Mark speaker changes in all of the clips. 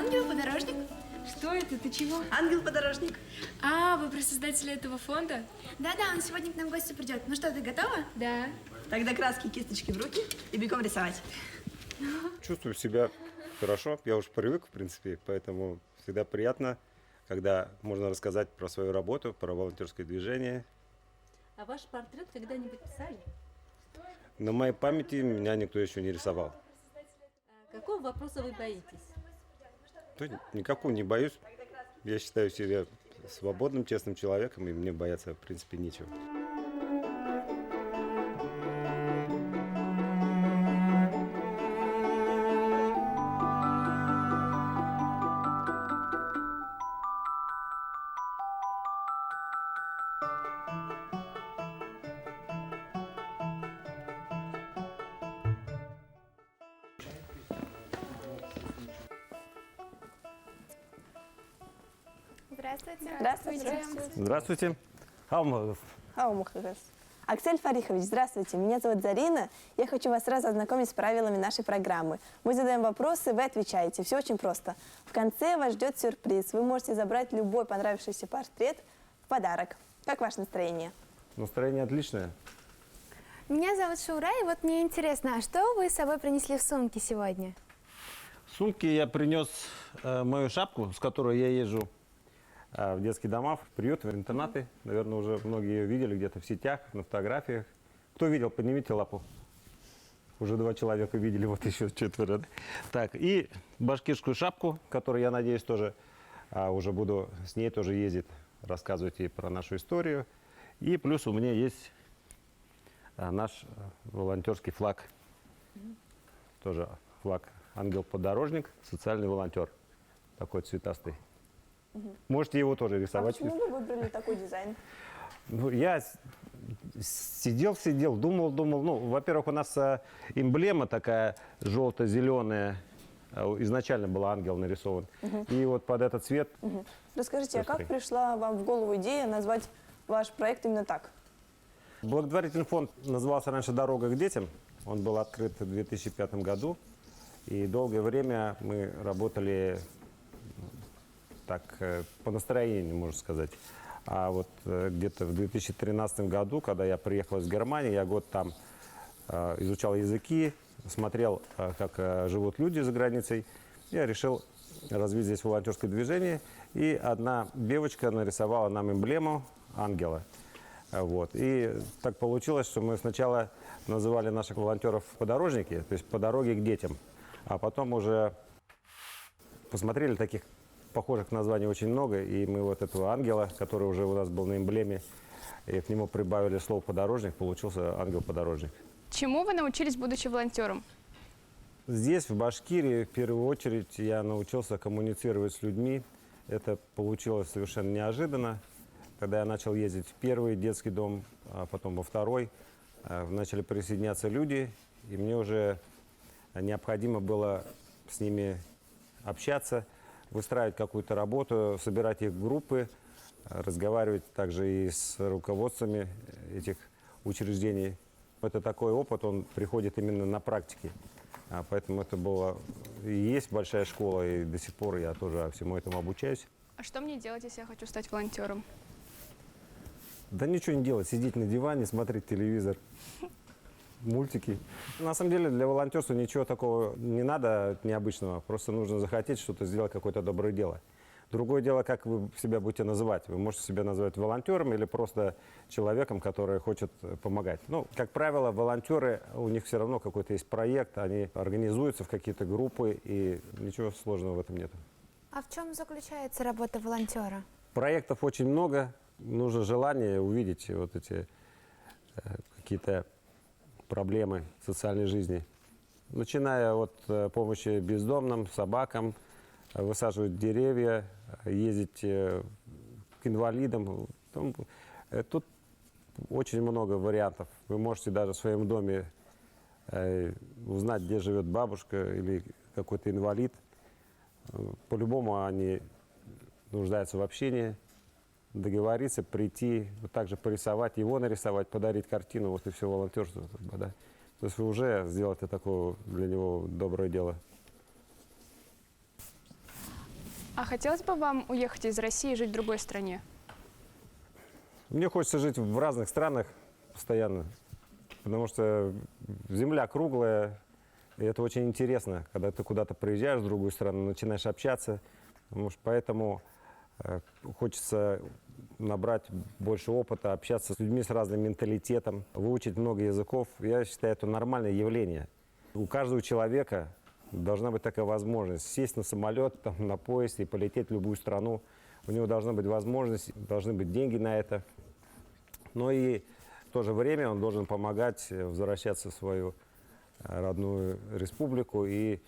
Speaker 1: Ангел-подорожник.
Speaker 2: Что это? Ты чего?
Speaker 3: Ангел-подорожник.
Speaker 2: А, вы про создателя этого фонда?
Speaker 1: Да-да, он сегодня к нам в гости придет. Ну что, ты готова?
Speaker 2: Да.
Speaker 3: Тогда краски и кисточки в руки и бегом рисовать.
Speaker 4: Чувствую себя хорошо, я уже привык, в принципе, поэтому всегда приятно, когда можно рассказать про свою работу, про волонтерское движение.
Speaker 5: А ваш портрет когда-нибудь писали?
Speaker 4: На моей памяти меня никто еще не рисовал.
Speaker 5: А какого вопроса вы боитесь?
Speaker 4: То никакого не боюсь. Я считаю себя свободным, честным человеком, и мне бояться, в принципе, нечего.
Speaker 1: Здравствуйте.
Speaker 6: Здравствуйте.
Speaker 4: Здравствуйте.
Speaker 6: Аксель Фарихович, здравствуйте. Меня зовут Зарина. Я хочу вас сразу ознакомить с правилами нашей программы. Мы задаем вопросы, вы отвечаете. Все очень просто. В конце вас ждет сюрприз. Вы можете забрать любой понравившийся портрет в подарок. Как ваше настроение?
Speaker 4: Настроение отличное.
Speaker 1: Меня зовут Шура, и вот мне интересно, а что вы с собой принесли в сумке сегодня?
Speaker 7: В сумке я принес мою шапку, с которой я езжу в детские дома, в приюты, в интернаты. Наверное, уже многие ее видели где-то в сетях, на фотографиях. Кто видел, поднимите лапу. Уже 2 человека видели, вот еще 4. Да? Так, и башкирскую шапку, которую, я надеюсь, тоже уже буду с ней тоже ездить, рассказывать ей про нашу историю. И плюс у меня есть наш волонтерский флаг. Тоже флаг «Ангел-подорожник», социальный волонтер. Такой цветастый. Можете его тоже
Speaker 6: А
Speaker 7: рисовать.
Speaker 6: почему вы выбрали такой дизайн?
Speaker 7: Ну, я сидел, думал. Ну, во-первых, у нас эмблема такая желто-зеленая. Изначально был ангел нарисован. И вот под этот цвет.
Speaker 6: Расскажите, а как пришла вам в голову идея назвать ваш проект именно так?
Speaker 7: Благотворительный фонд назывался раньше «Дорога к детям». Он был открыт в 2005 году. И долгое время мы работали так по настроению, можно сказать. А вот где-то в 2013 году, когда я приехал из Германии, я год там изучал языки, смотрел, как живут люди за границей. Я решил развить здесь волонтерское движение. И одна девочка нарисовала нам эмблему ангела. Вот. И так получилось, что мы сначала называли наших волонтеров подорожники, то есть по дороге к детям. А потом уже посмотрели, таких похожих названий очень много, и мы вот этого ангела, который уже у нас был на эмблеме, и к нему прибавили слово «подорожник», получился ангел-подорожник.
Speaker 8: Чему вы научились, будучи волонтером?
Speaker 7: Здесь, в Башкирии, в первую очередь, я научился коммуницировать с людьми. Это получилось совершенно неожиданно. Когда я начал ездить в первый детский дом, а потом во второй, начали присоединяться люди, и мне уже необходимо было с ними общаться, выстраивать какую-то работу, собирать их в группы, разговаривать также и с руководствами этих учреждений. Это такой опыт, он приходит именно на практике. Поэтому это было и есть большая школа, и до сих пор я тоже всему этому обучаюсь.
Speaker 8: А что мне делать, если я хочу стать волонтером?
Speaker 7: Да ничего не делать, сидеть на диване, смотреть телевизор, мультики. На самом деле для волонтерства ничего такого не надо необычного, просто нужно захотеть что-то сделать, какое-то доброе дело. Другое дело, как вы себя будете называть. Вы можете себя назвать волонтером или просто человеком, который хочет помогать. Ну, как правило, волонтеры, у них все равно какой-то есть проект, они организуются в какие-то группы, и ничего сложного в этом нет.
Speaker 1: А в чем заключается работа волонтера?
Speaker 7: Проектов очень много, нужно желание увидеть вот эти какие-то проблемы в социальной жизни. Начиная от помощи бездомным, собакам, высаживать деревья, ездить к инвалидам. Тут очень много вариантов. Вы можете даже в своем доме узнать, где живет бабушка или какой-то инвалид. По-любому они нуждаются в общении. Договориться, прийти, вот также порисовать, его нарисовать, подарить картину, вот и все волонтерство. Да. То есть вы уже сделаете такое для него доброе дело.
Speaker 8: А хотелось бы вам уехать из России и жить в другой стране?
Speaker 7: Мне хочется жить в разных странах постоянно, потому что земля круглая, и это очень интересно, когда ты куда-то приезжаешь в другую страну, начинаешь общаться, поэтому хочется набрать больше опыта, общаться с людьми с разным менталитетом, выучить много языков. Я считаю, это нормальное явление. У каждого человека должна быть такая возможность сесть на самолет, там, на поезд и полететь в любую страну. У него должна быть возможность, должны быть деньги на это. Но и в то же время он должен помогать возвращаться в свою родную республику и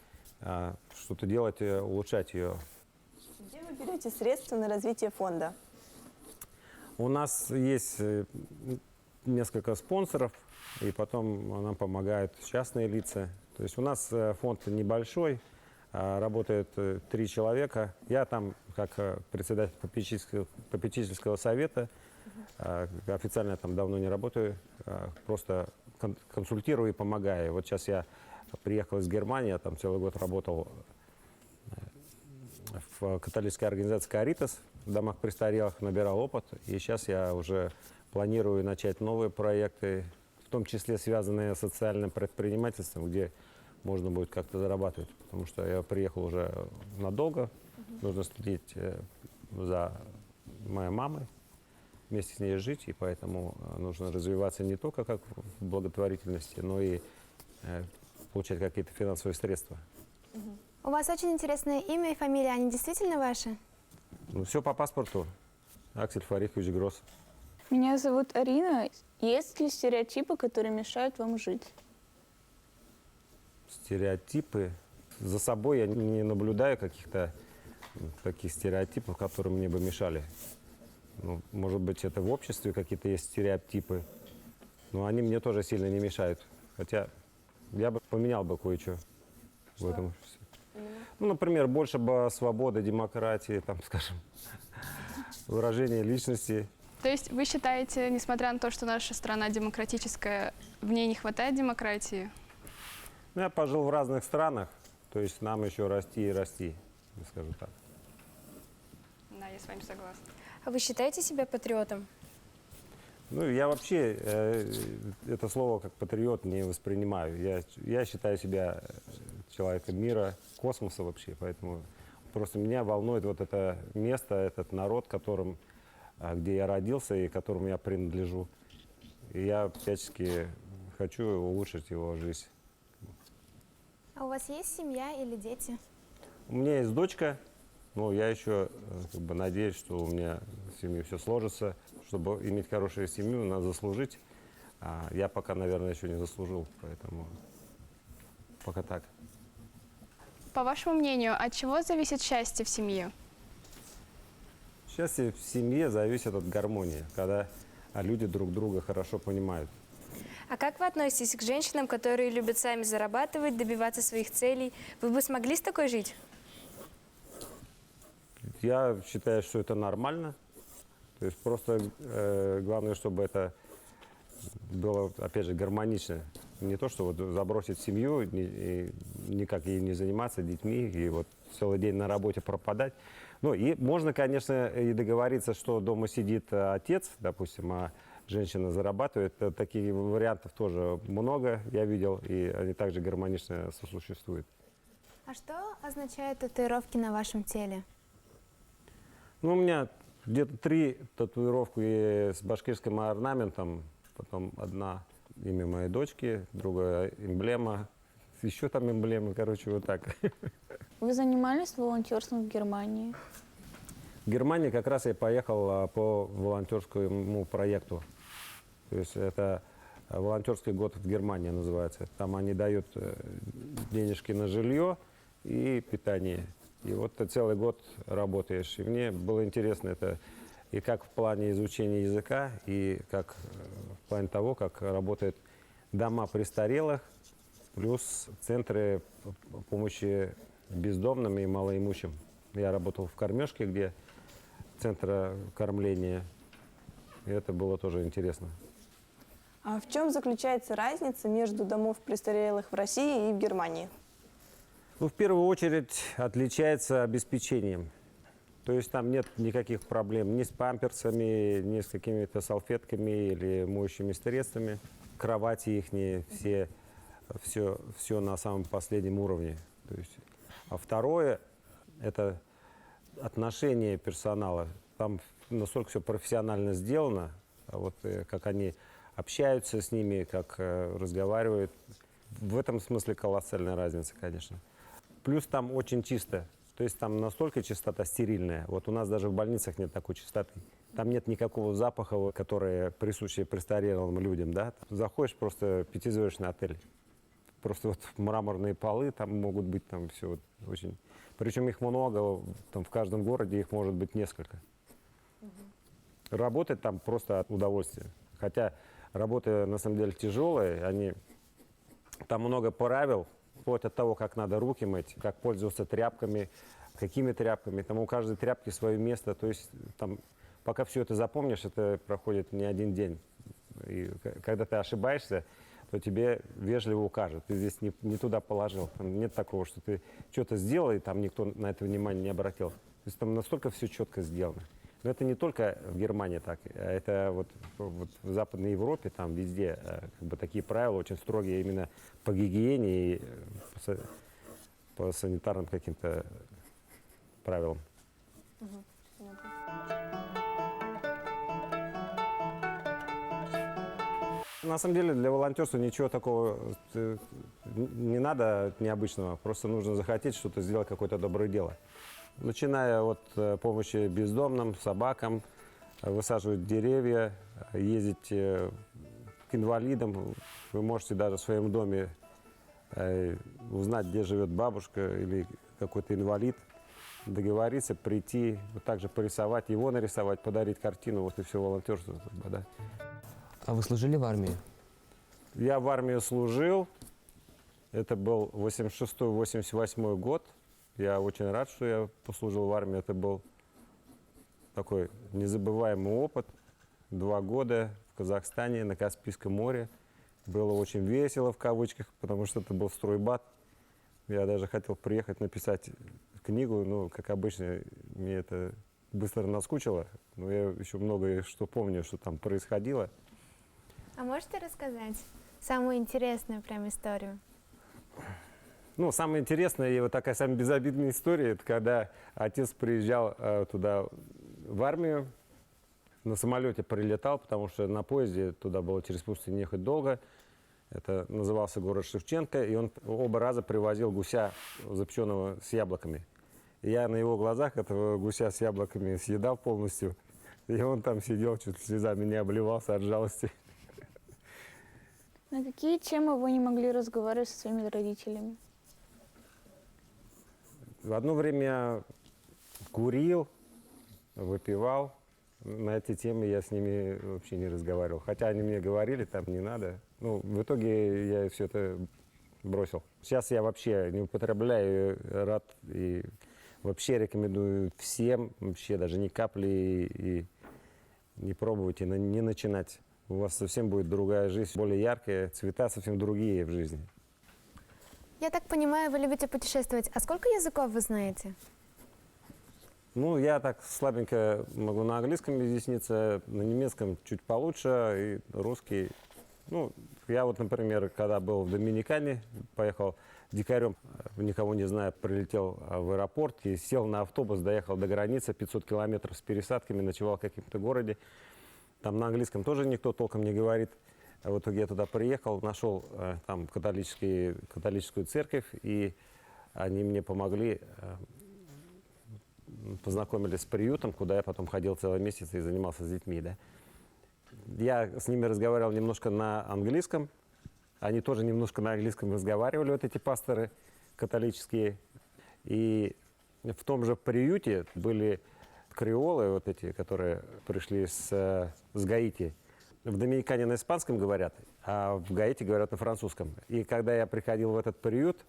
Speaker 7: что-то делать, улучшать ее.
Speaker 6: Где вы берете средства на развитие фонда?
Speaker 7: У нас есть несколько спонсоров, и потом нам помогают частные лица. То есть у нас фонд небольшой, работает 3 человека. Я там как председатель попечительского совета, официально я там давно не работаю, просто консультирую и помогаю. Вот сейчас я приехал из Германии, я там целый год работал в католической организации «Каритас», в домах престарелых, набирал опыт. И сейчас я уже планирую начать новые проекты, в том числе связанные с социальным предпринимательством, где можно будет как-то зарабатывать. Потому что я приехал уже надолго, нужно следить за моей мамой, вместе с ней жить, и поэтому нужно развиваться не только как в благотворительности, но и получать какие-то финансовые средства.
Speaker 1: У вас очень интересное имя и фамилия, они действительно ваши?
Speaker 7: Ну, все по паспорту. Аксель Фарихович Гросс.
Speaker 9: Меня зовут Арина. Есть ли стереотипы, которые мешают вам жить?
Speaker 7: Стереотипы. За собой я не наблюдаю каких-то таких стереотипов, которые мне бы мешали. Ну, может быть, это в обществе какие-то есть стереотипы, но они мне тоже сильно не мешают. Хотя я бы поменял бы кое-что в этом обществе. Ну, например, больше бы свободы, демократии, там, скажем, выражения личности.
Speaker 8: То есть вы считаете, несмотря на то, что наша страна демократическая, в ней не хватает демократии?
Speaker 7: Ну, я пожил в разных странах, то есть нам еще расти и расти, скажу так.
Speaker 8: Да, я с вами согласна.
Speaker 10: А вы считаете себя патриотом?
Speaker 7: Ну, я вообще это слово как патриот не воспринимаю. Я считаю себя человеком мира, космоса вообще, поэтому просто меня волнует вот это место, этот народ, где я родился и которому я принадлежу. И я всячески хочу улучшить его жизнь.
Speaker 1: А у вас есть семья или дети?
Speaker 7: У меня есть дочка, но я еще надеюсь, что у меня в семье все сложится. Чтобы иметь хорошую семью, надо заслужить. А я пока, наверное, еще не заслужил, поэтому пока так.
Speaker 8: По вашему мнению, от чего зависит счастье в семье?
Speaker 7: Счастье в семье зависит от гармонии, когда люди друг друга хорошо понимают.
Speaker 10: А как вы относитесь к женщинам, которые любят сами зарабатывать, добиваться своих целей? Вы бы смогли с такой жить?
Speaker 7: Я считаю, что это нормально. То есть просто главное, чтобы это было, опять же, гармонично. Не то, что вот забросить семью и никак ей не заниматься детьми, и вот целый день на работе пропадать. Ну, и можно, конечно, и договориться, что дома сидит отец, допустим, а женщина зарабатывает. Таких вариантов тоже много, я видел, и они также гармонично сосуществуют.
Speaker 1: А что означают татуировки на вашем теле?
Speaker 7: Ну, у меня где-то 3 татуировки с башкирским орнаментом, потом одна имя моей дочки, другая эмблема, еще там эмблемы, короче, вот так.
Speaker 9: Вы занимались волонтерством в Германии?
Speaker 7: В Германии как раз я поехал по волонтерскому проекту. То есть это волонтерский год в Германии называется. Там они дают денежки на жилье и питание. И вот ты целый год работаешь. И мне было интересно это и как в плане изучения языка, и как в плане того, как работают дома престарелых, плюс центры помощи бездомным и малоимущим. Я работал в кормежке, где центр кормления, и это было тоже интересно.
Speaker 6: А в чем заключается разница между домов престарелых в России и в Германии?
Speaker 7: Ну, в первую очередь отличается обеспечением. То есть там нет никаких проблем ни с памперсами, ни с какими-то салфетками или моющими средствами. Кровати их все на самом последнем уровне. То есть, а второе – это отношение персонала. Там настолько все профессионально сделано, а вот как они общаются с ними, как разговаривают. В этом смысле колоссальная разница, конечно. Плюс там очень чисто. То есть там настолько чистота стерильная. Вот у нас даже в больницах нет такой чистоты. Там нет никакого запаха, который присущий престарелым людям. Да? Заходишь, просто пятизвездочный отель. Просто вот мраморные полы, там могут быть там все вот очень... Причем их много, там в каждом городе их может быть несколько. Работать там просто от удовольствия. Хотя работа на самом деле тяжелая, там много правил, вплоть от того, как надо руки мыть, как пользоваться тряпками, какими тряпками. Там у каждой тряпки свое место. То есть там, пока все это запомнишь, это проходит не один день. И когда ты ошибаешься, то тебе вежливо укажут. Ты здесь не туда положил. Там нет такого, что ты что-то сделал, и там никто на это внимание не обратил. То есть там настолько все четко сделано. Но это не только в Германии так, а это вот в Западной Европе, там везде как бы такие правила очень строгие именно по гигиене и по санитарным каким-то правилам. На самом деле для волонтерства ничего такого не надо необычного, просто нужно захотеть что-то сделать, какое-то доброе дело. Начиная от помощи бездомным, собакам, высаживать деревья, ездить к инвалидам. Вы можете даже в своем доме узнать, где живет бабушка или какой-то инвалид, договориться, прийти, вот также порисовать, его нарисовать, подарить картину, вот и все волонтерство. Да.
Speaker 11: А вы служили в армии?
Speaker 7: Я в армии служил, это был 86-88 год. Я очень рад, что я послужил в армии. Это был такой незабываемый опыт. 2 года в Казахстане, на Каспийском море. Было очень весело, в кавычках, потому что это был стройбат. Я даже хотел приехать написать книгу, но, как обычно, мне это быстро наскучило. Но я еще многое что помню, что там происходило.
Speaker 1: А можете рассказать самую интересную прям историю?
Speaker 7: Ну, самое интересное и вот такая самая безобидная история, это когда отец приезжал туда в армию, на самолете прилетал, потому что на поезде туда было через пустыню ехать долго. Это назывался город Шевченко, и он оба раза привозил гуся запеченного с яблоками. И я на его глазах этого гуся с яблоками съедал полностью, и он там сидел, чуть слезами не обливался от жалости.
Speaker 9: На какие темы вы не могли разговаривать со своими родителями?
Speaker 7: В одно время я курил, выпивал. На эти темы я с ними вообще не разговаривал. Хотя они мне говорили, там не надо. Ну, в итоге я все это бросил. Сейчас я вообще не употребляю, рад и вообще рекомендую всем, вообще даже ни капли и не пробуйте, не начинать. У вас совсем будет другая жизнь, более яркая, цвета совсем другие в жизни.
Speaker 1: Я так понимаю, вы любите путешествовать. А сколько языков вы знаете?
Speaker 7: Ну, я так слабенько могу на английском изъясниться, на немецком чуть получше, и русский. Ну, я вот, например, когда был в Доминикане, поехал дикарем, никого не зная, прилетел в аэропорт и сел на автобус, доехал до границы, 500 километров с пересадками, ночевал в каком-то городе. Там на английском тоже никто толком не говорит. А в итоге я туда приехал, нашел там католическую церковь, и они мне помогли, познакомились с приютом, куда я потом ходил целый месяц и занимался с детьми. Да. Я с ними разговаривал немножко на английском, они тоже немножко на английском разговаривали, вот эти пасторы католические. И в том же приюте были креолы, вот эти, которые пришли с Гаити. В Доминикане на испанском говорят, а в Гаити говорят на французском. И когда я приходил в этот приют,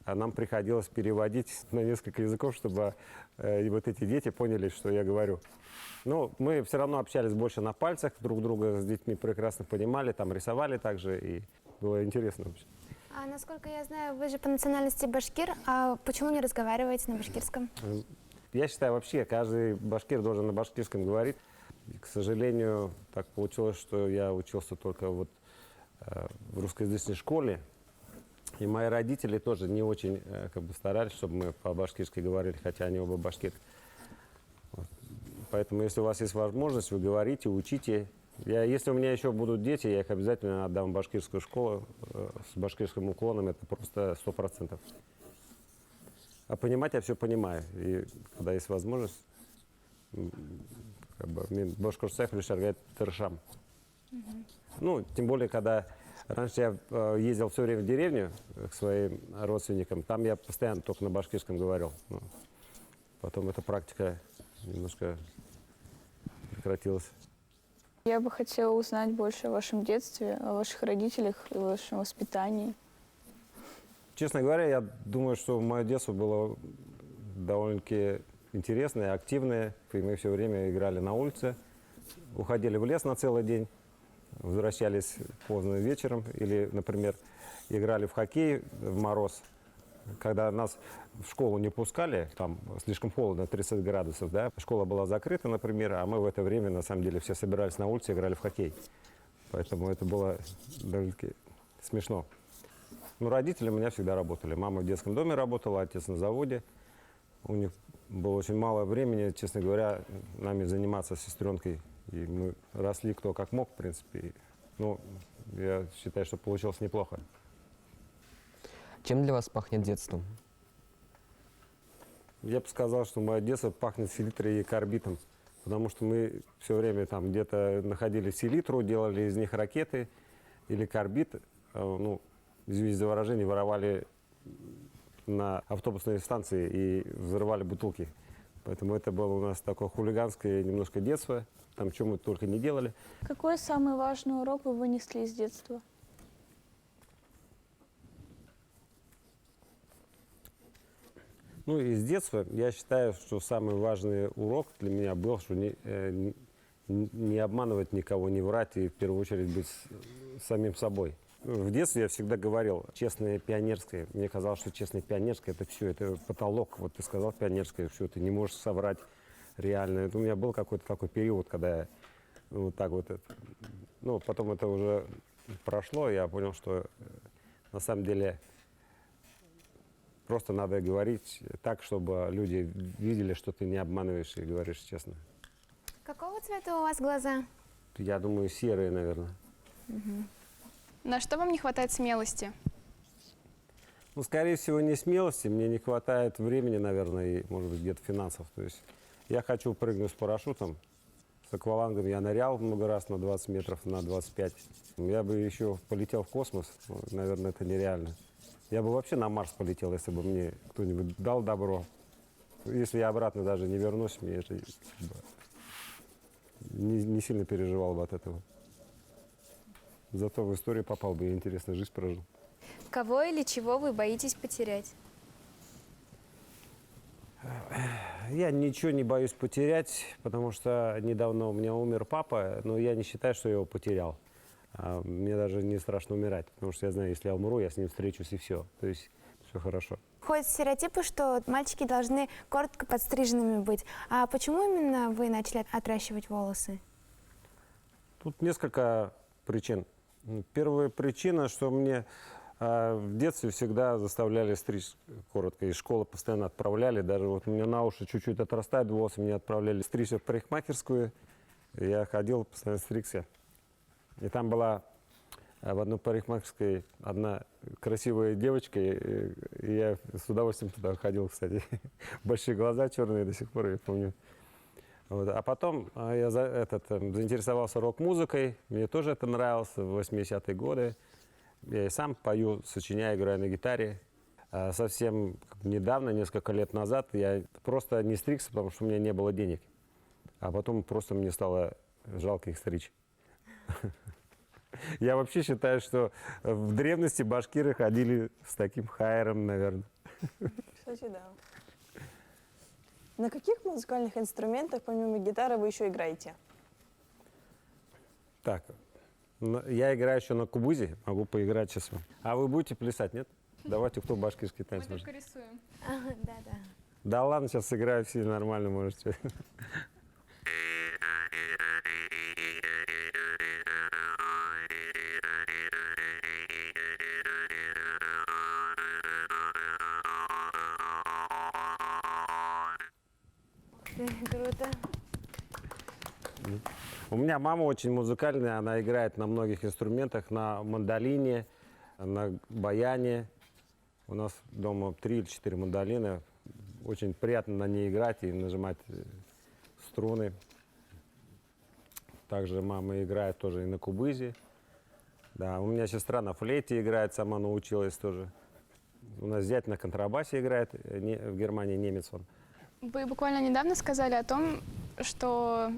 Speaker 7: нам приходилось переводить на несколько языков, чтобы вот эти дети поняли, что я говорю. Но мы все равно общались больше на пальцах, друг друга с детьми прекрасно понимали, там рисовали также, и было интересно вообще.
Speaker 1: А насколько я знаю, вы же по национальности башкир, а почему не разговариваете на башкирском?
Speaker 7: Я считаю, вообще каждый башкир должен на башкирском говорить. И, к сожалению, так получилось, что я учился только вот в русскоязычной школе. И мои родители тоже не очень как бы старались, чтобы мы по-башкирски говорили, хотя они оба башкиры. Вот. Поэтому, если у вас есть возможность, вы говорите, учите. Если у меня еще будут дети, я их обязательно отдам в башкирскую школу с башкирским уклоном. Это просто 100%. А понимать я все понимаю. И когда есть возможность, как бы, мен башкұртсақ решаргает тырышам. Ну, тем более, когда раньше я ездил все время в деревню к своим родственникам, там я постоянно только на башкирском говорил. Ну, потом эта практика немножко прекратилась.
Speaker 9: Я бы хотела узнать больше о вашем детстве, о ваших родителях и вашем воспитании.
Speaker 7: Честно говоря, я думаю, что мое детство было довольно-таки интересное, активное. И мы все время играли на улице, уходили в лес на целый день, возвращались поздно вечером. Или, например, играли в хоккей в мороз. Когда нас в школу не пускали, там слишком холодно, 30 градусов, да, школа была закрыта, например, а мы в это время, на самом деле, все собирались на улице и играли в хоккей. Поэтому это было довольно-таки смешно. Ну, родители у меня всегда работали. Мама в детском доме работала, отец на заводе. У них было очень мало времени, честно говоря, нами заниматься с сестренкой. И мы росли кто как мог, в принципе. Ну, я считаю, что получилось неплохо.
Speaker 11: Чем для вас пахнет детством?
Speaker 7: Я бы сказал, что мое детство пахнет селитрой и карбидом. Потому что мы все время там где-то находили селитру, делали из них ракеты или карбид. Ну, извините за выражение, воровали на автобусной станции и взрывали бутылки. Поэтому это было у нас такое хулиганское немножко детство. Там что мы только не делали.
Speaker 9: Какой самый важный урок вы вынесли из детства?
Speaker 7: Ну, из детства я считаю, что самый важный урок для меня был, что не обманывать никого, не врать и в первую очередь быть самим собой. В детстве я всегда говорил честное пионерское. Мне казалось, что честное пионерское это все, это потолок. Вот ты сказал пионерское, все, ты не можешь соврать реально. Это у меня был какой-то такой период, когда я вот так вот. Ну, потом это уже прошло, и я понял, что на самом деле просто надо говорить так, чтобы люди видели, что ты не обманываешь и говоришь честно.
Speaker 1: Какого цвета у вас глаза?
Speaker 7: Я думаю, серые, наверное.
Speaker 8: На что вам не хватает смелости?
Speaker 7: Ну, скорее всего, не смелости. Мне не хватает времени, наверное, и, может быть, где-то финансов. То есть я хочу прыгнуть с парашютом. С аквалангом я нырял много раз на 20 метров, на 25. Я бы еще полетел в космос. Ну, наверное, это нереально. Я бы вообще на Марс полетел, если бы мне кто-нибудь дал добро. Если я обратно даже не вернусь, мне это не сильно переживал бы от этого. Зато в историю попал бы и интересную жизнь прожил.
Speaker 10: Кого или чего вы боитесь потерять?
Speaker 7: Я ничего не боюсь потерять, потому что недавно у меня умер папа, но я не считаю, что я его потерял. Мне даже не страшно умирать, потому что я знаю, если я умру, я с ним встречусь и все. То есть все хорошо.
Speaker 1: Ходят стереотипы, что мальчики должны коротко подстриженными быть. А почему именно вы начали отращивать волосы?
Speaker 7: Тут несколько причин. Первая причина, что мне в детстве всегда заставляли стричь коротко. Из школы постоянно отправляли. Даже вот у меня на уши чуть-чуть отрастают волосы, меня отправляли стричься в парикмахерскую. И я ходил, постоянно стригся. И там была в одной парикмахерской одна красивая девочка. И я с удовольствием туда ходил, кстати. Большие глаза черные до сих пор, я помню. Вот. А потом я заинтересовался рок-музыкой. Мне тоже это нравилось в 80-е годы. Я и сам пою, сочиняю, играю на гитаре. Совсем недавно, несколько лет назад, я просто не стригся, потому что у меня не было денег. А потом просто мне стало жалко их стричь. Я вообще считаю, что в древности башкиры ходили с таким хайером, наверное.
Speaker 6: Кстати, да. На каких музыкальных инструментах, помимо гитары, вы еще играете?
Speaker 7: Так, я играю еще на кубузе, могу поиграть сейчас. А вы будете плясать, нет? Давайте, кто башкирский танец может.
Speaker 8: рисуем.
Speaker 1: Да.
Speaker 7: Да ладно, сейчас сыграю все нормально, можете.
Speaker 1: Круто.
Speaker 7: У меня мама очень музыкальная, она играет на многих инструментах, на мандолине, на баяне. У нас дома 3 или 4 мандолины. Очень приятно на ней играть и нажимать струны. Также мама играет тоже и на кубызе. Да, у меня сестра на флейте играет, сама научилась тоже. У нас зять на контрабасе играет, в Германии немец он.
Speaker 8: Вы буквально недавно сказали о том, что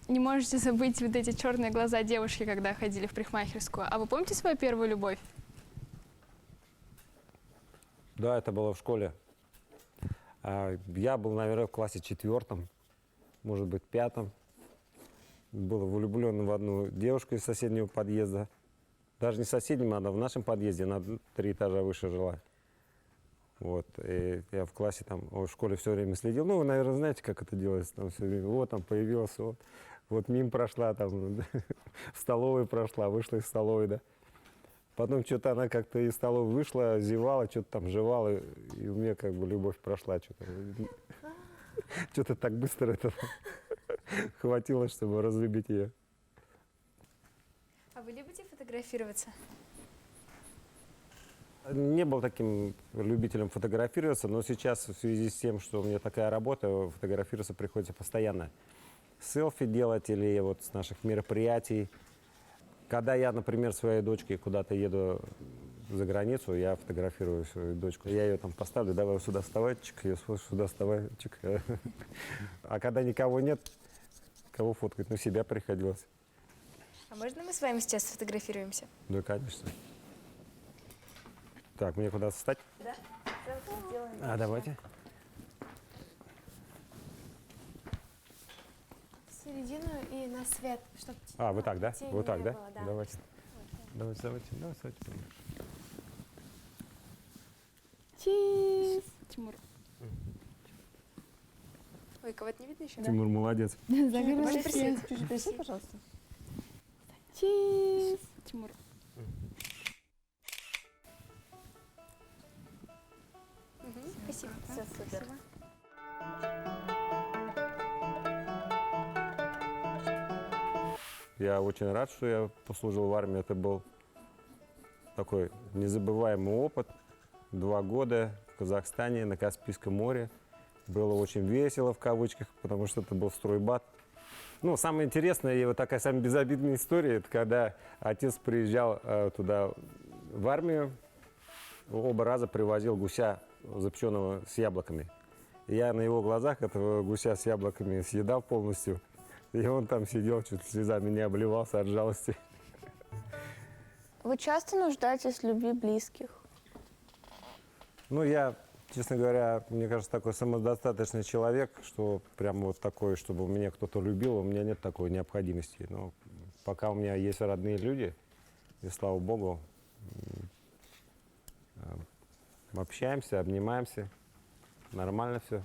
Speaker 8: не можете забыть вот эти черные глаза девушки, когда ходили в парикмахерскую. А вы помните свою первую любовь?
Speaker 7: Да, это было в школе. Я был, наверное, в классе 4, может быть, 5. Был влюблен в одну девушку из соседнего подъезда. Даже не соседнего, она в нашем подъезде, на 3 этажа выше жила. Вот, и я в классе, там, в школе все время следил. Ну, вы, наверное, знаете, как это делается. Там все время, вот, там появилась, вот мимо прошла, там, в столовой прошла, вышла из столовой, да. Потом что-то она как-то из столовой вышла, зевала, что-то там жевала, и у меня как бы любовь прошла. Что-то так быстро это хватило, чтобы разлюбить ее.
Speaker 10: А вы любите фотографироваться?
Speaker 7: Не был таким любителем фотографироваться, но сейчас в связи с тем, что у меня такая работа, фотографироваться приходится постоянно. Селфи делать или вот с наших мероприятий. Когда я, например, своей дочке куда-то еду за границу, я фотографирую свою дочку. Я ее там поставлю, давай сюда вставай, чик, я сюда вставай, чик. А когда никого нет, кого фоткать? Ну, себя приходилось.
Speaker 10: А можно мы с вами сейчас сфотографируемся?
Speaker 7: Да, конечно. Так, мне куда встать?
Speaker 6: Да, сделаем.
Speaker 7: Давайте.
Speaker 1: В середину и на свет, чтобы
Speaker 7: Вы так, да?
Speaker 1: тени
Speaker 7: Вот так,
Speaker 1: не
Speaker 7: да?
Speaker 1: было,
Speaker 7: Давайте. Давайте.
Speaker 8: Чиз! Тимур.
Speaker 10: Ой, кого-то не видно еще?
Speaker 7: Тимур молодец.
Speaker 10: Можно присесть?
Speaker 6: Присядь, пожалуйста.
Speaker 8: Чиз! Тимур.
Speaker 10: Спасибо.
Speaker 6: Все, супер.
Speaker 7: Я очень рад, что я послужил в армии. Это был такой незабываемый опыт. 2 года в Казахстане, на Каспийском море. Было очень весело, в кавычках, потому что это был стройбат. Ну, самое интересное и вот такая самая безобидная история, это когда отец приезжал туда в армию, оба раза привозил гуся запеченного с яблоками. И я на его глазах этого гуся с яблоками съедал полностью. И он там сидел, чуть слезами не обливался от жалости.
Speaker 9: Вы часто нуждаетесь в любви близких?
Speaker 7: Ну, я, честно говоря, мне кажется, такой самодостаточный человек, что прям вот такой, чтобы меня кто-то любил, у меня нет такой необходимости. Но пока у меня есть родные люди, и слава богу, общаемся, обнимаемся, нормально все.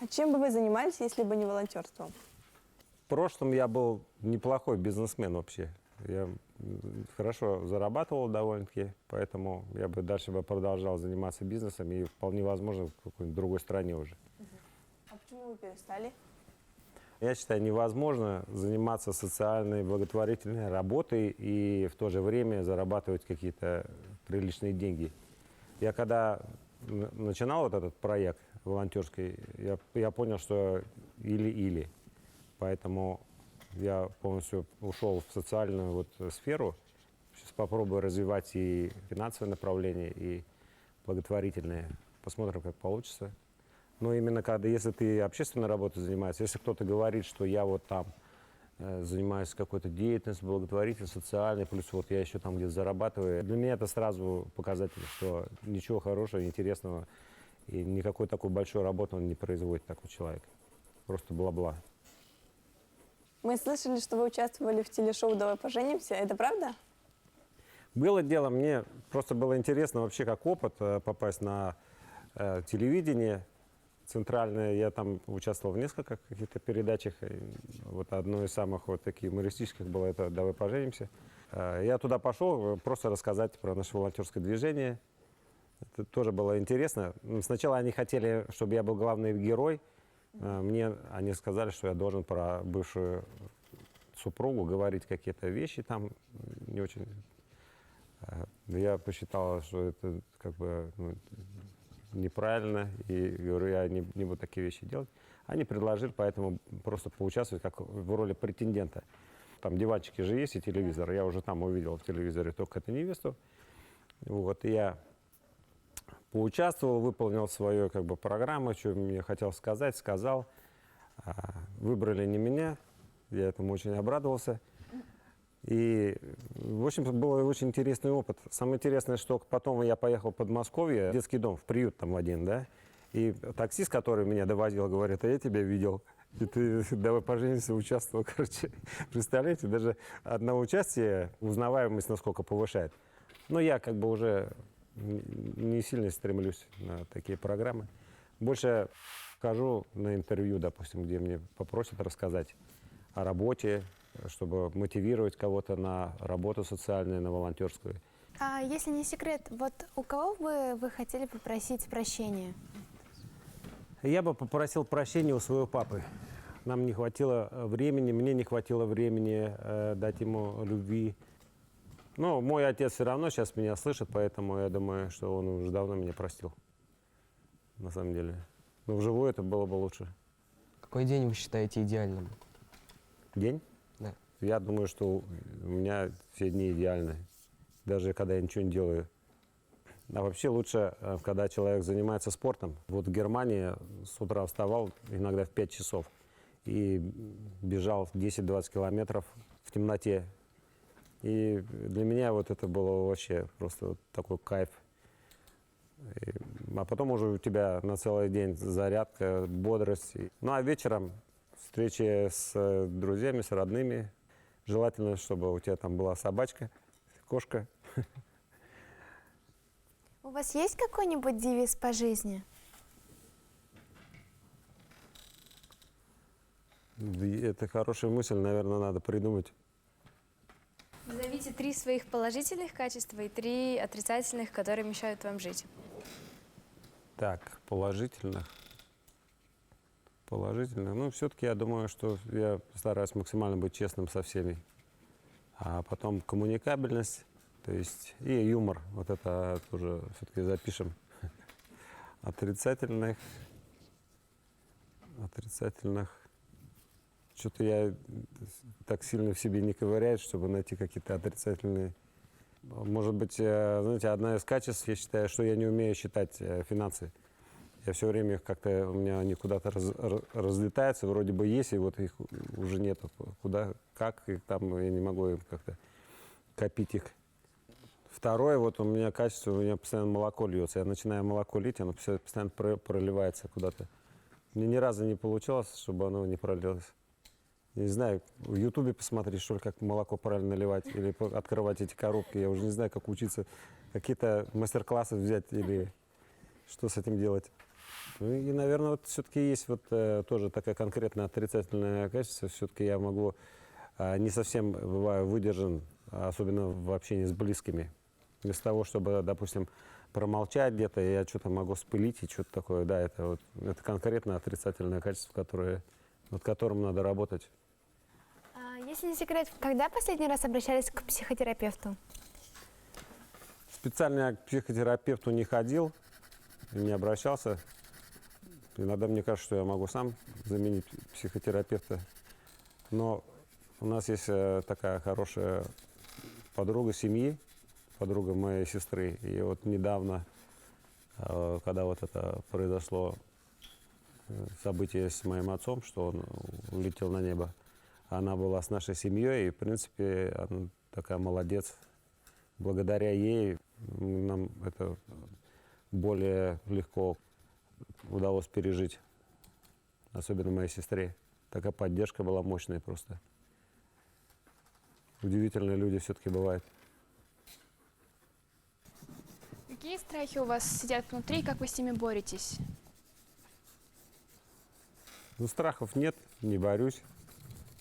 Speaker 6: А чем бы вы занимались, если бы не волонтерством?
Speaker 7: В прошлом я был неплохой бизнесмен вообще. Я хорошо зарабатывал довольно-таки, поэтому я бы дальше продолжал заниматься бизнесом и вполне возможно в какой-нибудь другой стране уже.
Speaker 6: А почему вы перестали?
Speaker 7: Я считаю, невозможно заниматься социальной благотворительной работой и в то же время зарабатывать какие-то приличные деньги. Я когда начинал вот этот проект волонтерский, я понял, что или-или. Поэтому я полностью ушел в социальную вот сферу. Сейчас попробую развивать и финансовое направление, и благотворительное. Посмотрим, как получится. Но именно когда, если ты общественной работой занимаешься, если кто-то говорит, что я вот там занимаюсь какой-то деятельностью, благотворительной, социальной, плюс вот я еще там где-то зарабатываю, для меня это сразу показатель, что ничего хорошего, интересного и никакой такой большой работы он не производит такой человек. Просто бла-бла.
Speaker 6: Мы слышали, что вы участвовали в телешоу «Давай поженимся». Это правда?
Speaker 7: Было дело, мне просто было интересно вообще как опыт попасть на телевидение центральное. Я там участвовал в нескольких каких-то передачах. И вот одно из самых вот таких юмористических было это «Давай поженимся». Я туда пошел просто рассказать про наше волонтерское движение. Это тоже было интересно. Сначала они хотели, чтобы я был главный герой. Они сказали, что я должен про бывшую супругу говорить какие-то вещи там не очень. Я посчитал, что это как бы неправильно, и говорю, я не буду такие вещи делать. Они предложили, поэтому просто поучаствовать как в роли претендента. Там диванчики же есть и телевизор. Я уже там увидел в телевизоре только эту невесту. Вот, и я поучаствовал, выполнил свою как бы программу, что мне хотел сказать, сказал. Выбрали не меня, я этому очень обрадовался. И, в общем, был очень интересный опыт. Самое интересное, что потом я поехал в Подмосковье, в детский дом, в приют там один, да, и таксист, который меня довозил, говорит, а я тебя видел. И ты «Давай поженимся» участвовал, короче. Представляете, даже одно участие узнаваемость насколько повышает. Но я как бы уже не сильно стремлюсь на такие программы. Больше хожу на интервью, допустим, где мне попросят рассказать о работе, чтобы мотивировать кого-то на работу социальную, на волонтерскую.
Speaker 1: А если не секрет, вот у кого бы вы хотели попросить прощения?
Speaker 7: Я бы попросил прощения у своего папы. Нам не хватило времени, мне не хватило времени дать ему любви. Но мой отец все равно сейчас меня слышит, поэтому я думаю, что он уже давно меня простил. На самом деле. Но вживую это было бы лучше.
Speaker 11: Какой день вы считаете идеальным?
Speaker 7: День?
Speaker 11: Да.
Speaker 7: Я думаю, что у меня все дни идеальны. Даже когда я ничего не делаю. А вообще лучше, когда человек занимается спортом. Вот в Германии с утра вставал иногда в 5 часов и бежал 10-20 километров в темноте. И для меня вот это было вообще просто вот такой кайф. А потом уже у тебя на целый день зарядка, бодрость. Ну а вечером встречи с друзьями, с родными. Желательно, чтобы у тебя там была собачка, кошка.
Speaker 1: У вас есть какой-нибудь девиз по жизни?
Speaker 7: Это хорошая мысль, наверное, надо придумать.
Speaker 10: Назовите 3 своих положительных качества и 3 отрицательных, которые мешают вам жить.
Speaker 7: Так, положительных. Положительных. Ну, все-таки я думаю, что я стараюсь максимально быть честным со всеми. А потом коммуникабельность, то есть и юмор. Вот это тоже все-таки запишем. Отрицательных. Что-то я так сильно в себе не ковыряюсь, чтобы найти какие-то отрицательные. Может быть, знаете, одна из качеств, я считаю, что я не умею считать финансы. Я все время их как-то, у меня они куда-то разлетаются, вроде бы есть, и вот их уже нету. Куда, как, и там я не могу им как-то копить их. Второе, вот у меня качество, у меня постоянно молоко льется. Я начинаю молоко лить, оно постоянно проливается куда-то. Мне ни разу не получалось, чтобы оно не пролилось. Не знаю, в Ютубе посмотреть, что ли, как молоко правильно наливать, или открывать эти коробки. Я уже не знаю, как учиться, какие-то мастер-классы взять, или что с этим делать. Ну и, наверное, вот все-таки есть вот тоже такая конкретная отрицательное качество. Все-таки я могу не совсем бываю выдержан, особенно в общении с близкими. Вместо того, чтобы, допустим, промолчать где-то, я что-то могу спылить и что-то такое. Да, это конкретно отрицательное качество, над которым надо работать.
Speaker 1: Если не секрет, когда последний раз обращались к психотерапевту?
Speaker 7: Специально я к психотерапевту не ходил, не обращался. Иногда мне кажется, что я могу сам заменить психотерапевта. Но у нас есть такая хорошая подруга семьи, подруга моей сестры. И вот недавно, когда вот это произошло событие с моим отцом, что он улетел на небо, она была с нашей семьей, и, в принципе, она такая молодец. Благодаря ей нам это более легко удалось пережить, особенно моей сестре. Такая поддержка была мощная просто. Удивительные люди все-таки бывают.
Speaker 8: Какие страхи у вас сидят внутри, и как вы с ними боретесь?
Speaker 7: Ну, страхов нет, не борюсь.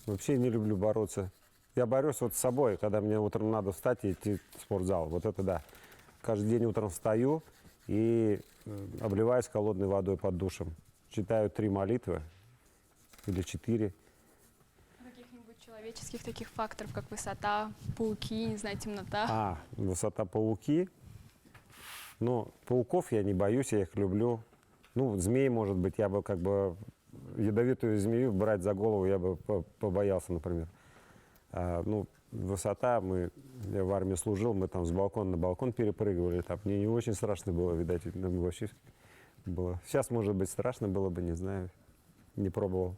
Speaker 7: Вообще не люблю бороться. Я борюсь вот с собой, когда мне утром надо встать и идти в спортзал. Вот это да. Каждый день утром встаю и обливаюсь холодной водой под душем. Читаю 3 молитвы или 4.
Speaker 8: Каких-нибудь человеческих таких факторов, как высота, пауки, не знаю, темнота?
Speaker 7: Высота, пауки. Но пауков я не боюсь, я их люблю. Ну, змей, может быть, я бы как бы ядовитую змею брать за голову я бы побоялся, например. Высота, я в армии служил, мы там с балкона на балкон перепрыгивали, там мне не очень страшно было, видать, вообще было. Сейчас, может быть, страшно было бы, не знаю, не пробовал.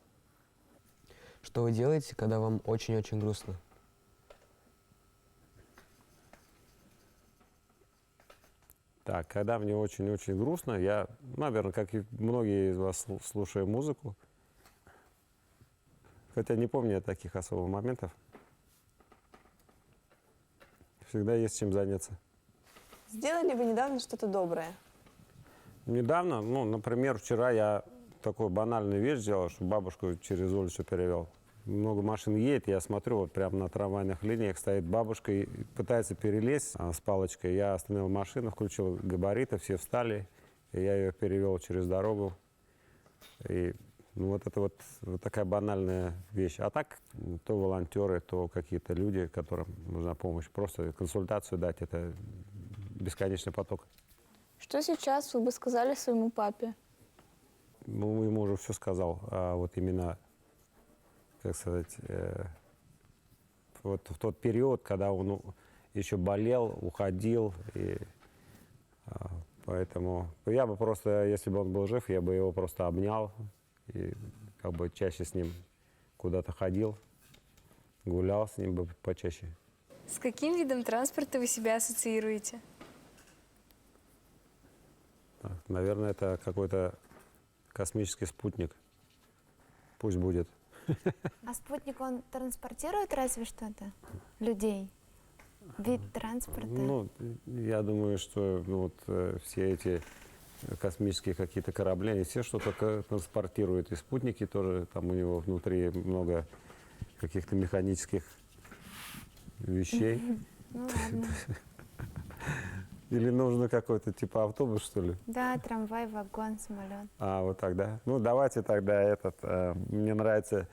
Speaker 11: Что вы делаете, когда вам очень-очень грустно?
Speaker 7: Так, когда мне очень-очень грустно, я, наверное, как и многие из вас, слушаю музыку. Хотя не помню таких особых моментов. Всегда есть чем заняться.
Speaker 6: Сделали вы недавно что-то доброе?
Speaker 7: Недавно, например, вчера я такую банальную вещь сделал, что бабушку через улицу перевел. Много машин едет, я смотрю, вот прямо на трамвайных линиях стоит бабушка и пытается перелезть с палочкой. Я остановил машину, включил габариты, все встали, и я ее перевел через дорогу. И вот это вот такая банальная вещь. А так, то волонтеры, то какие-то люди, которым нужна помощь. Просто консультацию дать, это бесконечный поток.
Speaker 9: Что сейчас вы бы сказали своему папе?
Speaker 7: Ему уже все сказал. А вот именно, как сказать, вот в тот период, когда он еще болел, уходил, и поэтому я бы просто, если бы он был жив, я бы его просто обнял и как бы чаще с ним куда-то ходил, гулял с ним бы почаще.
Speaker 10: С каким видом транспорта вы себя ассоциируете?
Speaker 7: Так, наверное, это какой-то космический спутник. Пусть будет.
Speaker 1: А спутник, он транспортирует разве что-то? Людей? Вид транспорта?
Speaker 7: Я думаю, что все эти космические какие-то корабли, они все что-то транспортируют. И спутники тоже, там у него внутри много каких-то механических вещей.
Speaker 1: Ну ладно.
Speaker 7: Или нужно какой-то типа автобус, что ли?
Speaker 1: Да, трамвай, вагон, самолет.
Speaker 7: Вот так, да? Ну, давайте тогда мне нравятся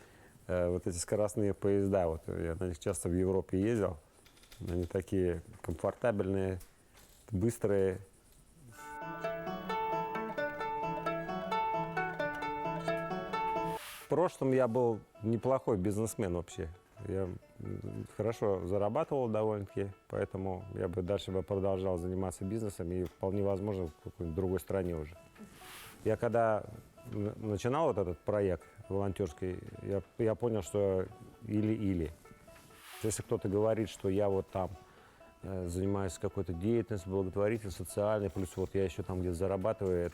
Speaker 7: вот эти скоростные поезда. Вот я на них часто в Европе ездил. Они такие комфортабельные, быстрые. В прошлом я был неплохой бизнесмен вообще. Я хорошо зарабатывал довольно-таки, поэтому я бы дальше продолжал заниматься бизнесом и вполне возможно в какой-нибудь другой стране уже. Я когда начинал вот этот проект волонтерский, я понял, что или-или. Если кто-то говорит, что я вот там занимаюсь какой-то деятельностью, благотворительной, социальной, плюс вот я еще там где-то зарабатываю,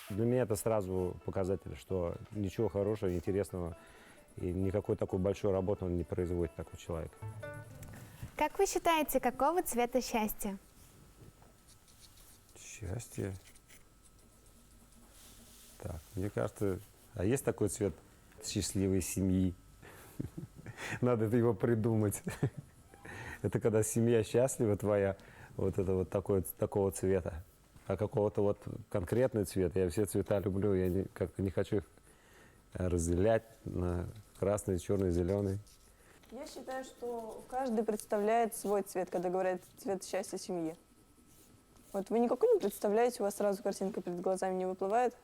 Speaker 7: для меня это сразу показатель, что ничего хорошего, интересного и никакой такой большой работы он не производит такой человек.
Speaker 1: Как вы считаете, какого цвета счастье?
Speaker 7: Счастье? Так, мне кажется, есть такой цвет счастливой семьи? Надо его придумать. Это когда семья счастлива твоя, вот это вот такого цвета. А какого-то вот конкретный цвет, я все цвета люблю, я не хочу их разделять на красный, черный, зеленый.
Speaker 6: Я считаю, что каждый представляет свой цвет, когда говорят цвет счастья семьи. Вот вы никакой не представляете, у вас сразу картинка перед глазами не выплывает?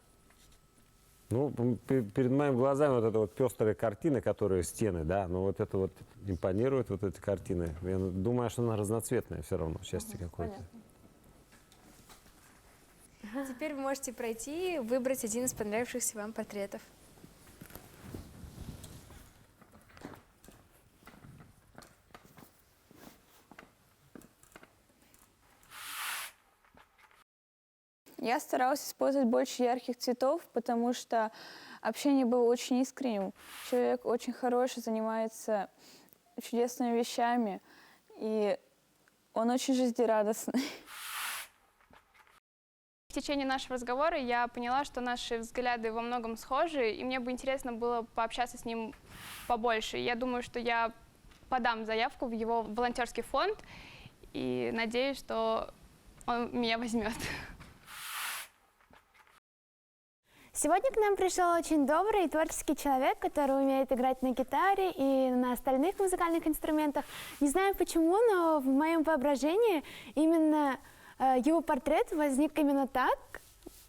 Speaker 7: Перед моими глазами вот эта вот пестрая картина, которые стены, да, но вот это вот импонирует, вот эти картины. Я думаю, что она разноцветная все равно, счастье какое-то.
Speaker 10: Теперь вы можете пройти и выбрать один из понравившихся вам портретов.
Speaker 9: Я старалась использовать больше ярких цветов, потому что общение было очень искренним. Человек очень хороший, занимается чудесными вещами, и он очень жизнерадостный.
Speaker 8: В течение нашего разговора я поняла, что наши взгляды во многом схожи, и мне бы интересно было пообщаться с ним побольше. Я думаю, что я подам заявку в его волонтерский фонд и надеюсь, что он меня возьмет.
Speaker 1: Сегодня к нам пришел очень добрый и творческий человек, который умеет играть на гитаре и на остальных музыкальных инструментах. Не знаю почему, но в моем воображении именно его портрет возник именно так,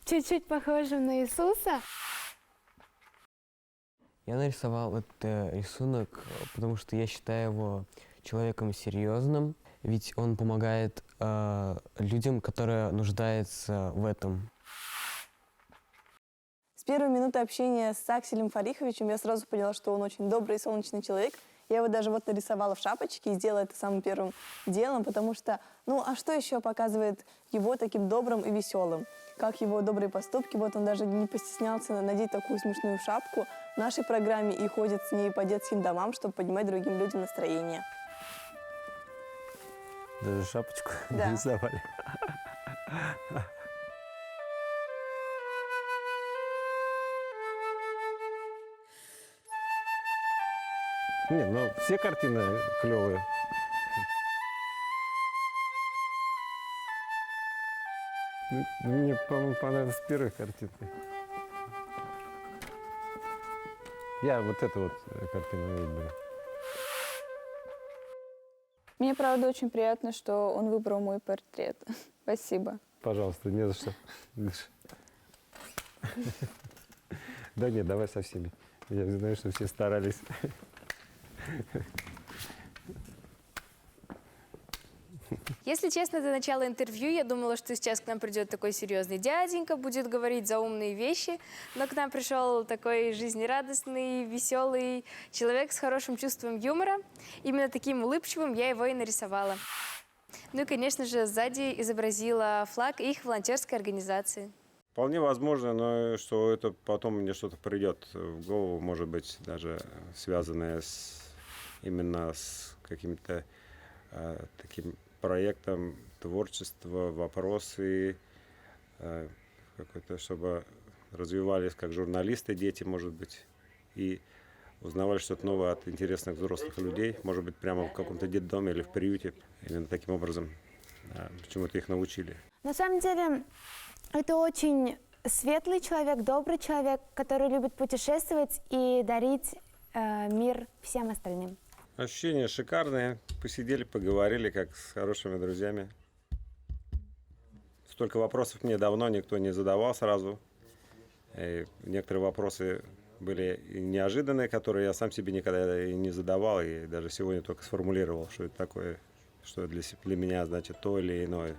Speaker 1: чуть-чуть похожим на Иисуса.
Speaker 11: Я нарисовал этот рисунок, потому что я считаю его человеком серьезным, ведь он помогает людям, которые нуждаются в этом.
Speaker 6: С первой минуты общения с Акселем Фариховичем я сразу поняла, что он очень добрый и солнечный человек. Я его даже вот нарисовала в шапочке и сделала это самым первым делом, потому что, ну, а что еще показывает его таким добрым и веселым? Как его добрые поступки, вот он даже не постеснялся надеть такую смешную шапку в нашей программе и ходит с ней по детским домам, чтобы поднимать другим людям настроение.
Speaker 7: Даже шапочку
Speaker 6: Да.
Speaker 7: нарисовали. Не, ну все картины клевые. Мне, по-моему, понравилась первая картинка. Я вот эту вот картину выберу.
Speaker 9: Мне, правда, очень приятно, что он выбрал мой портрет. Спасибо.
Speaker 7: Пожалуйста, не за что. Миша. Да нет, давай со всеми. Я знаю, что все старались.
Speaker 10: Если честно, до начала интервью я думала, что сейчас к нам придет такой серьезный дяденька, будет говорить заумные вещи, но к нам пришел такой жизнерадостный, веселый человек с хорошим чувством юмора. Именно таким улыбчивым я его и нарисовала. Ну и, конечно же, сзади изобразила флаг их волонтерской организации.
Speaker 4: Вполне возможно, но что это потом мне что-то придет в голову, может быть, даже связанное именно с каким-то таким проектом творчества, вопросы, какой-то, чтобы развивались как журналисты дети, может быть, и узнавали что-то новое от интересных взрослых людей, может быть, прямо в каком-то детдоме или в приюте. Именно таким образом почему-то их научили.
Speaker 1: На самом деле, это очень светлый человек, добрый человек, который любит путешествовать и дарить мир всем остальным.
Speaker 4: Ощущения шикарные. Посидели, поговорили, как с хорошими друзьями. Столько вопросов мне давно никто не задавал сразу. И некоторые вопросы были и неожиданные, которые я сам себе никогда и не задавал. И даже сегодня только сформулировал, что это такое, что для меня значит то или иное.